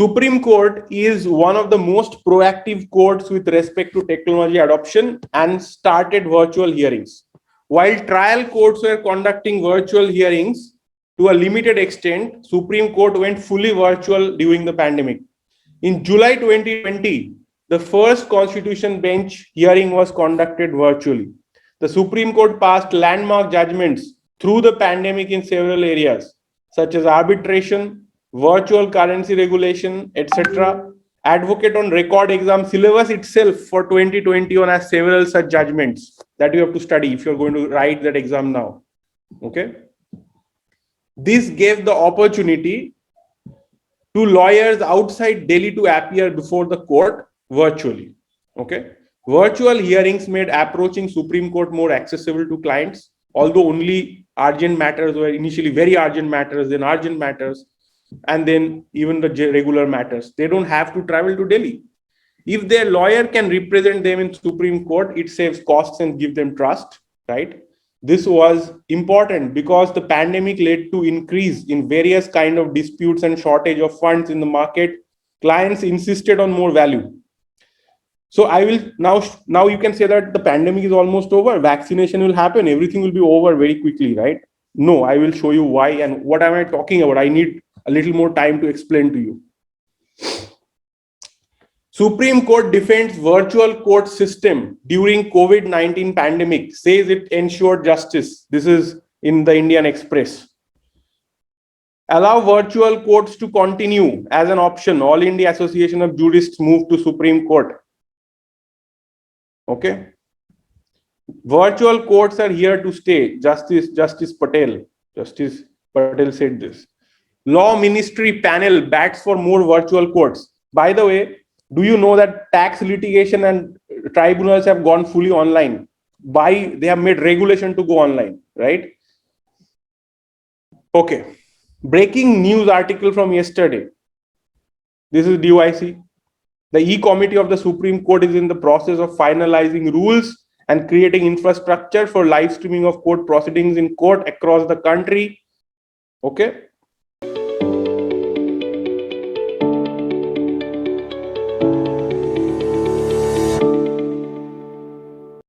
Supreme Court is one of the most proactive courts with respect to technology adoption and started virtual hearings. While trial courts were conducting virtual hearings to a limited extent, Supreme Court went fully virtual during the pandemic. In July 2020, the first Constitution Bench hearing was conducted virtually. The Supreme Court passed landmark judgments through the pandemic in several areas, such as arbitration, virtual currency regulation, etc. Advocate on record exam syllabus itself for 2021 has several such judgments that you have to study if you're going to write that exam now. Okay. This gave the opportunity to lawyers outside Delhi to appear before the court virtually. Okay. Virtual hearings made approaching Supreme Court more accessible to clients, although only urgent matters were initially very urgent matters, then urgent matters, and then even the regular matters. They don't have to travel to Delhi. If their lawyer can represent them in Supreme Court, it saves costs and give them trust, right? This was important because the pandemic led to increase in various kind of disputes and shortage of funds in the market. Clients insisted on more value. So I will now you can say that the pandemic is almost over, vaccination will happen, everything will be over very quickly, right? No, I will show you why and what am I talking about. I need a little more time to explain to you. Supreme Court defends virtual court system during COVID-19 pandemic, says it ensured justice. This is in the Indian Express. Allow virtual courts to continue as an option. All India Association of Jurists moved to Supreme Court. Okay. Virtual courts are here to stay. Justice Patel said this. Law Ministry panel bats for more virtual courts. By the way, do you know that tax litigation and tribunals have gone fully online? They have made regulation to go online, right? Okay. Breaking news article from yesterday. This is DYC. The E-Committee of the Supreme Court is in the process of finalizing rules and creating infrastructure for live streaming of court proceedings in court across the country. Okay.